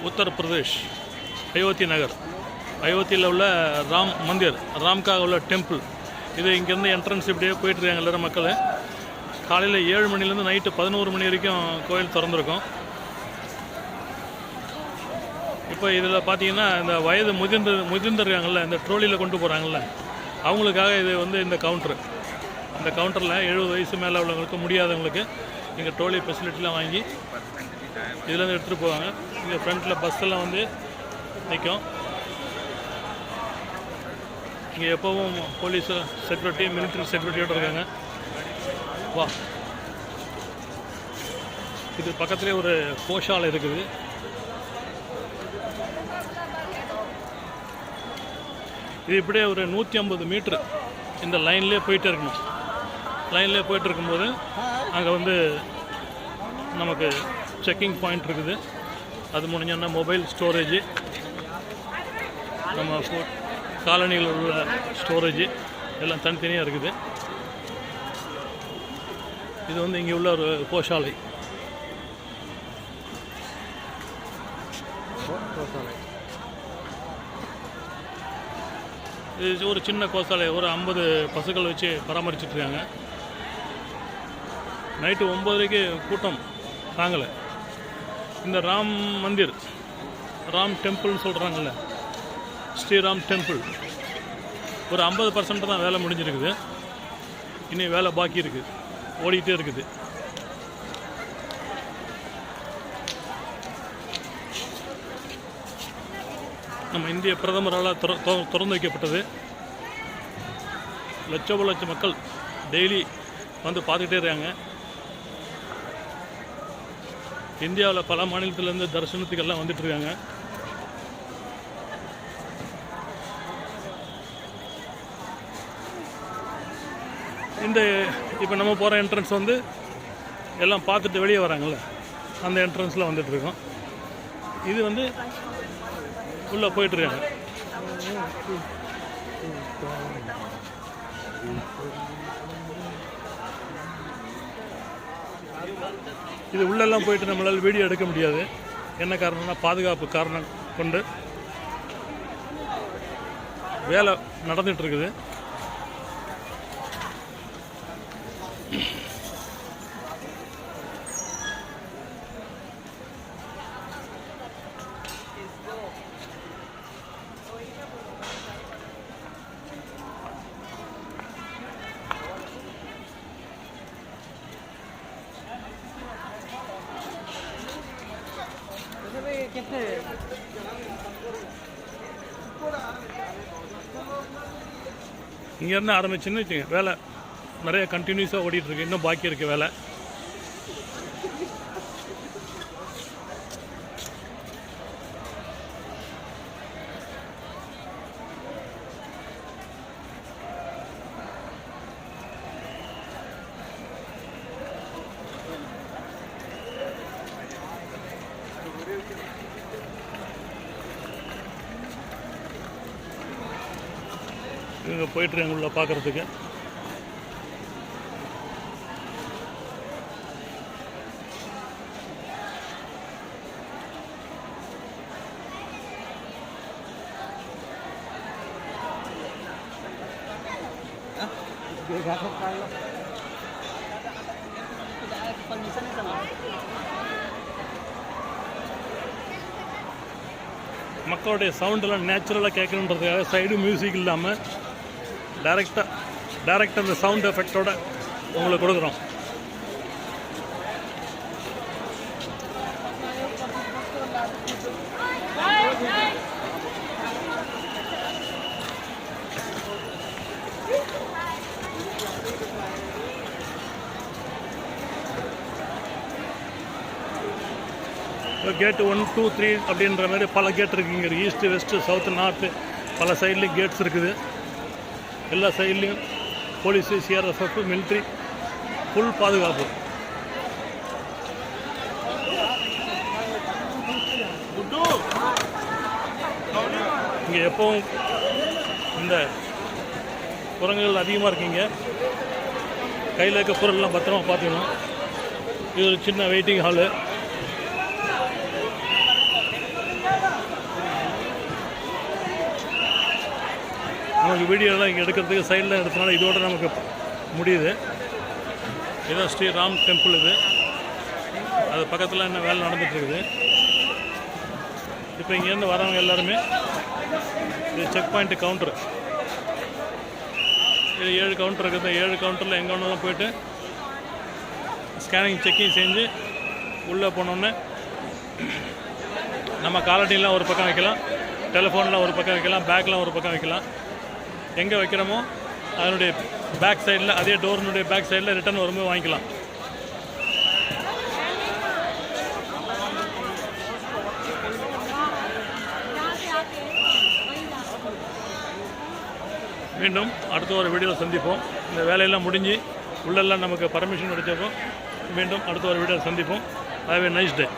உத்தரப்பிரதேஷ் அயோத்தி நகர். அயோத்தியில் உள்ள ராம் மந்திர், ராம்காக உள்ள டெம்பிள். இது இங்கேருந்து என்ட்ரன்ஸ் இப்படியே போயிட்டுருக்காங்க எல்லாரும் மக்கள். காலையில் 7 மணிலேருந்து நைட்டு 11 மணி வரைக்கும் கோயில் திறந்துருக்கும். இப்போ இதில் பார்த்தீங்கன்னா இந்த வயது முதிர்ந்திருக்காங்கள்ல, இந்த ட்ரோலியில் கொண்டு போகிறாங்கள்ல, அவங்களுக்காக இது வந்து இந்த கவுண்ட்ரு. இந்த கவுண்டரில் 70 வயசு மேலே உள்ளவங்களுக்கு, முடியாதவங்களுக்கு இங்கே ட்ரோலி ஃபெசிலிட்டிலாம் வாங்கி இதுலேருந்து எடுத்துகிட்டு போவாங்க. இங்கே ஃப்ரண்ட்டில் பஸ்ஸெல்லாம் வந்து நிற்கும். இங்கே எப்போவும் போலீஸு செக்யூரிட்டி, மிலிட்ரி செக்யூரிட்டியோடு இருக்காங்க. வா, இது பக்கத்துலேயே ஒரு கோஷாலை இருக்குது. இது இப்படியே ஒரு 150 மீட்ரு இந்த லைன்லேயே போயிட்டே இருக்கணும். லைன்லேயே போயிட்டு இருக்கும்போது அங்கே வந்து நமக்கு செக்கிங் பாயிண்ட் இருக்குது. அது முடிஞ்சோன்னா மொபைல் ஸ்டோரேஜு, நம்ம காலனியில் உள்ள ஸ்டோரேஜு எல்லாம் தனித்தனியாக இருக்குது. இது வந்து இங்கே உள்ள ஒரு கோஷாலை. இது ஒரு சின்ன கோசாலை, ஒரு 50 பசுக்கள் வச்சு பராமரிச்சுட்ருக்காங்க. நைட்டு 9:30 கூட்டம் தாங்கலை. இந்த ராம் மந்திர், ராம் டெம்பிள்னு சொல்கிறாங்கல்ல, ஸ்ரீராம் டெம்பிள், ஒரு 50% தான் வேலை முடிஞ்சிருக்குது. இன்னும் வேலை பாக்கி இருக்குது, ஓடிக்கிட்டே இருக்குது. நம்ம இந்திய பிரதமரால் திறந்து வைக்கப்பட்டது. லட்சம் மக்கள் டெய்லி வந்து பார்த்துக்கிட்டே இருக்காங்க. இந்தியாவில் பல மாநிலத்திலேருந்து தரிசனத்துக்கெல்லாம் வந்துட்டுருக்காங்க. இந்த இப்போ நம்ம போகிற என்ட்ரன்ஸ் வந்து எல்லாம் பார்த்துட்டு வெளியே வராங்கள்ல, அந்த என்ட்ரன்ஸில் வந்துட்டுருக்கோம். இது வந்து உள்ளே போயிட்டுருக்காங்க. இது உள்ளெல்லாம் போயிட்டு நம்மளால் வீடியோ எடுக்க முடியாது. என்ன காரணம்னா பாதுகாப்பு காரணம் கொண்டு வேலை நடந்துகிட்ருக்குது. இங்கேருந்து ஆரம்பிச்சுன்னு வச்சுங்க, வேலை நிறைய கண்டினியூஸாக ஓடிட்டுருக்கு. இன்னும் பாக்கி இருக்குது வேலை. இவங்க போயிட்டுருக்காங்க உள்ள பார்க்குறதுக்கு. மக்களுடைய சவுண்டெல்லாம் நேச்சுரலாக கேட்கணுன்றதுக்காக சைடு மியூசிக் இல்லாமல் டைரெக்டாக அந்த சவுண்ட் எஃபெக்டோட உங்களுக்கு கொடுக்குறோம். கேட்டு 1, 2, 3 அப்படின்ற மாதிரி பல கேட் இருக்குங்க. ஈஸ்ட்டு, வெஸ்ட்டு, சவுத்து, நார்த்து, பல சைட்லேயும் கேட்ஸ் இருக்குது. எல்லா சைட்லேயும் போலீஸு, சிஆர்எஸ்எஃப், மிலிட்ரி, ஃபுல் பாதுகாப்பு. இங்கே எப்பவும் இந்த குரங்குகள் அதிகமாக இருக்குங்க. கையில் இருக்க பொருள்லாம் பத்திரமா பார்த்துக்கணும். இது ஒரு சின்ன வெயிட்டிங் ஹாலு. நமக்கு வீடியோலாம் இங்கே எடுக்கிறதுக்கு சைடில் எடுத்தனால இதோடு நமக்கு முடியுது. இதுதான் ஸ்ரீ ராம் டெம்பிள். இது அது பக்கத்தில் என்ன வேலை நடந்துகிட்ருக்குது. இப்போ இங்கேருந்து வரவங்க எல்லாருமே இது செக் பாயிண்ட்டு கவுண்ட்ரு. இது 7 கவுண்டர் இருக்குது. 7 கவுண்டரில் எங்கே வேணாலும் போய்ட்டு ஸ்கேனிங் செக்கிங் செஞ்சு உள்ளே போனோன்னே நம்ம காலடிலாம் ஒரு பக்கம் வைக்கலாம், டெலிஃபோன்லாம் ஒரு பக்கம் வைக்கலாம், பேக்லாம் ஒரு பக்கம் வைக்கலாம். எங்கே வைக்கிறோமோ அதனுடைய பேக் சைடில், அதே டோர்னுடைய பேக் சைடில் ரிட்டர்ன் வரும்போது வாங்கிக்கலாம். மீண்டும் அடுத்த ஒரு வீடியோவில் சந்திப்போம். இந்த வேலையெல்லாம் முடிஞ்சு உள்ளெல்லாம் நமக்கு பர்மிஷன் கிடைச்சப்போ மீண்டும் அடுத்த ஒரு வீடியோவில் சந்திப்போம். Have a nice day.